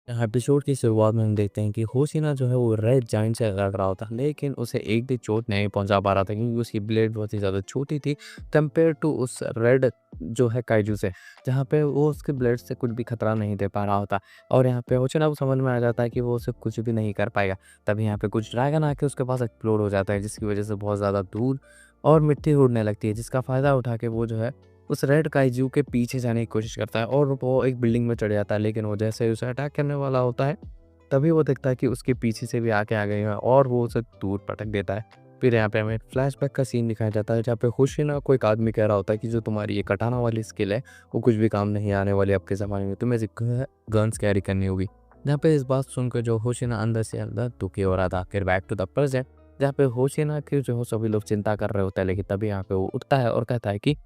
Episode की शुरुआत में हम देखते हैं कि होशिना जो है वो रेड जाइंट से लड़ रहा होता है, लेकिन उसे एक भी चोट नहीं पहुंचा पा रहा था क्योंकि उसकी ब्लेड बहुत ही ज़्यादा छोटी थी कंपेयर टू उस रेड जो है काइजू से, जहाँ पे वो उसके ब्लेड से कुछ भी खतरा नहीं दे पा रहा होता। और यहाँ पे होशिना को समझ में आ जाता है कि वो उसे कुछ भी नहीं कर पाएगा। तभी यहाँ पे कुछ ड्रैगन आके उसके पास एक्सप्लोड हो जाता है, जिसकी वजह से बहुत ज़्यादा धूल और मिट्टी उड़ने लगती है, जिसका फ़ायदा उठा के वो जो है उस रेड काइजू के पीछे जाने की कोशिश करता है और वो एक बिल्डिंग में चढ़ जाता है। लेकिन वो जैसे ही उसे अटैक करने वाला होता है, तभी वो देखता है कि उसके पीछे से भी आके आ गई है और वो उसे दूर पटक देता है। फिर यहाँ पे हमें फ्लैशबैक का सीन दिखाया जाता है, जहाँ पे होशिना को एक आदमी कह रहा होता है कि जो तुम्हारी ये कटाना वाली स्किल है वो कुछ भी काम नहीं आने वाली आपके ज़माने में, तुम्हें गन्स कैरी करनी होगी। जहाँ पे इस बात सुनकर जो होशिना अंदर से अंदर दुखी हो रहा था। फिर बैक टू द प्रेजेंट, जहाँ पे होशिना की जो है सभी लोग चिंता कर रहे होते हैं, लेकिन तभी यहाँ पे वो उठता है और कहता है कि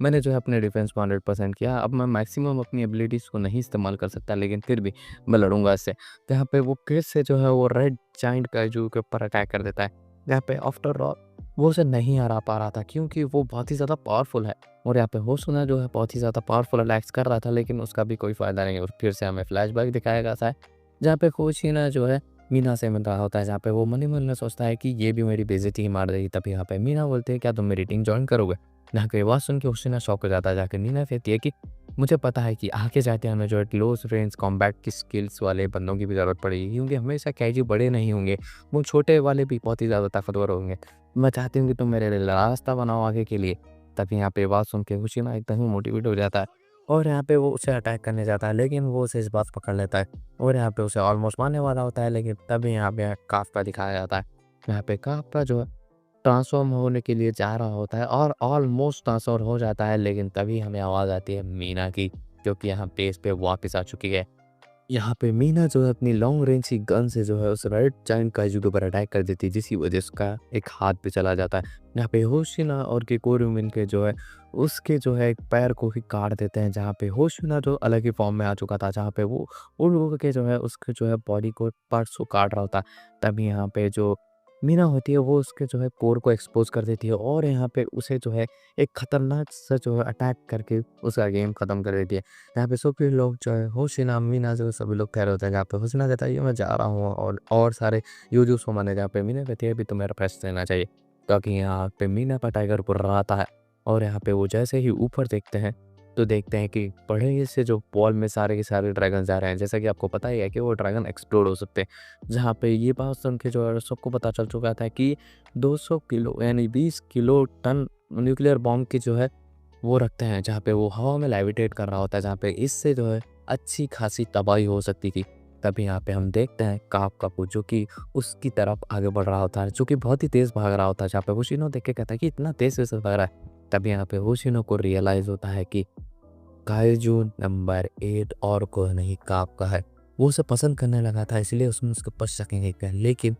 मैंने जो है अपने डिफेंस को 100% किया। अब मैं मैक्सिमम अपनी एबिलिटीज़ को नहीं इस्तेमाल कर सकता, लेकिन फिर भी मैं लड़ूंगा इससे। जहाँ पे वो फिर से जो है वो रेड जाइंट काइजू के ऊपर अटैक कर देता है। जहाँ पे आफ्टर ऑल वो उसे नहीं हरा पा रहा था क्योंकि वो बहुत ही ज़्यादा पावरफुल है। और यहाँ पे होशुना जो है बहुत ही ज़्यादा पावरफुल अटैक्स कर रहा था, लेकिन उसका भी कोई फ़ायदा नहीं। और फिर से हमें फ्लैशबैक दिखाया गया था, जहाँ पे होशिना जो है मीना से मिल रहा होता है, जहाँ पे वो मन ही मन में सोचता है कि ये भी मेरी बेइज्जती ही मार देगी। तभी यहाँ पे मीना बोलते हैं, क्या तुम मेरी टीम ज्वाइन करोगे? यहाँ की आवाज़ सुन के हुसैन शॉक हो जाता है। जाकर नीना कहती है कि मुझे पता है कि आगे जाते हमें जो है क्लोज रेंज कॉम्बैट की स्किल्स वाले बंदों की भी ज़रूरत पड़ेगी, क्योंकि हमेशा कैजुअल बड़े नहीं होंगे, वो छोटे वाले भी बहुत ही ज़्यादा ताकतवर होंगे। मैं चाहती हूँ कि तुम मेरे लिए रास्ता बनाओ आगे के लिए। तभी यहाँ पे बात सुन के हुसैन एकदम ही मोटिवेट हो जाता है और यहाँ पे वो उसे अटैक करने जाता है, लेकिन वो उसे इस बात पकड़ लेता है और यहाँ पे उसे ऑलमोस्ट मारने वाला होता है। लेकिन तभी यहाँ पे काफ्का दिखाया जाता है। यहाँ पे काफ्का जो है ट्रांसफ़ॉर्म होने के लिए जा रहा होता है और ऑलमोस्ट ट्रांसफ़ॉर्म हो जाता है, लेकिन तभी हमें आवाज़ आती है मीना की, जो कि यहाँ बेस पे वापस आ चुकी है। यहाँ पे मीना जो है अपनी लॉन्ग रेंज की गन से जो है उस रेड जायंट काइजू के ऊपर अटैक कर देती है, जिसकी वजह से उसका एक हाथ पे चला जाता है। यहाँ पे होशिना और किकोरू मिलके जो है उसके जो है एक पैर को ही काट देते हैं, जहाँ पे होशिना जो अलग ही फॉर्म में आ चुका था, जहाँ पे वो उड़ उड़ के जो है उसके जो है बॉडी को पार्ट्स को काट रहा होता है। तभी यहाँ पे जो मीना होती है वो उसके जो है कोर को एक्सपोज कर देती है और यहाँ पे उसे जो है एक खतरनाक सा जो है अटैक करके उसका गेम खत्म कर देती है। यहाँ पे सभी लोग जो है होशिना मीना जो सभी लोग कह रहे होते हैं, जहाँ पे होशिना कहता है ये मैं जा रहा हूँ और सारे यूजुस को माने, जहाँ पे मीना कहती है अभी तो मेरा रेस्ट लेना चाहिए, ताकि यहाँ पे मीना का टाइगर ऊपर आता है। और यहाँ पे वो जैसे ही ऊपर देखते हैं तो देखते हैं कि बड़े से जो बॉल में सारे के सारे ड्रैगन जा रहे हैं। जैसा कि आपको पता ही है कि वो ड्रैगन एक्सप्लोड हो सकते हैं। जहाँ पे ये बात सुन के जो है सबको पता चल चुका था कि 200 किलो यानी 20 किलो टन न्यूक्लियर बॉम्ब की जो है वो रखते हैं, जहाँ पे वो हवा में लेविटेट कर रहा होता है, जहाँ पे इससे जो है अच्छी खासी तबाही हो सकती थी। तभी यहाँ पे हम देखते हैं कापू जो कि उसकी तरफ आगे बढ़ रहा होता है, जो कि बहुत ही तेज़ भाग रहा होता है। जहाँ पे होशिनो देख के कहता है कि इतना तेज़ कैसे भाग रहा है। तभी यहाँ पे होशिनो को रियलाइज़ होता है कि काइजू नंबर 8 और कोई नहीं कापका है। वो उसे पसंद करने लगा था, इसलिए उसने उसके ऊपर शक नहीं किया, लेकिन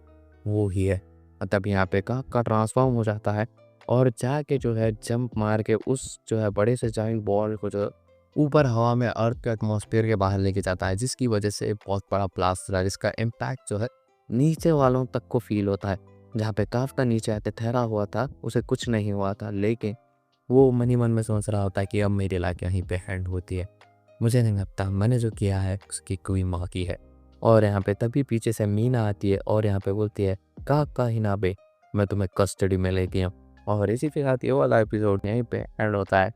वो ही है। तब यहाँ पे कापका ट्रांसफॉर्म हो जाता है और जाके जो है जंप मार के उस जो है बड़े से जाइंट बॉल को जो ऊपर हवा में अर्थ के एटमॉस्फेयर के बाहर लेके जाता है, जिसकी वजह से एक बहुत बड़ा ब्लास्ट रहा है, जिसका इम्पैक्ट जो है नीचे वालों तक को फील होता है। जहाँ पे काफका नीचे आते ठहरा हुआ था, उसे कुछ नहीं हुआ था, लेकिन वो मन ही मन में सोच रहा होता है कि अब मेरी लाइफ यहीं पे एंड होती है। मुझे नहीं लगता मैंने जो किया है उसकी कोई माँ की है। और यहाँ पे तभी पीछे से मीना आती है और यहाँ पे बोलती है का हिनाबे, मैं तुम्हें कस्टडी में लेती हूँ। और इसी के साथ ये वाला एपिसोड यहीं पे एंड होता है।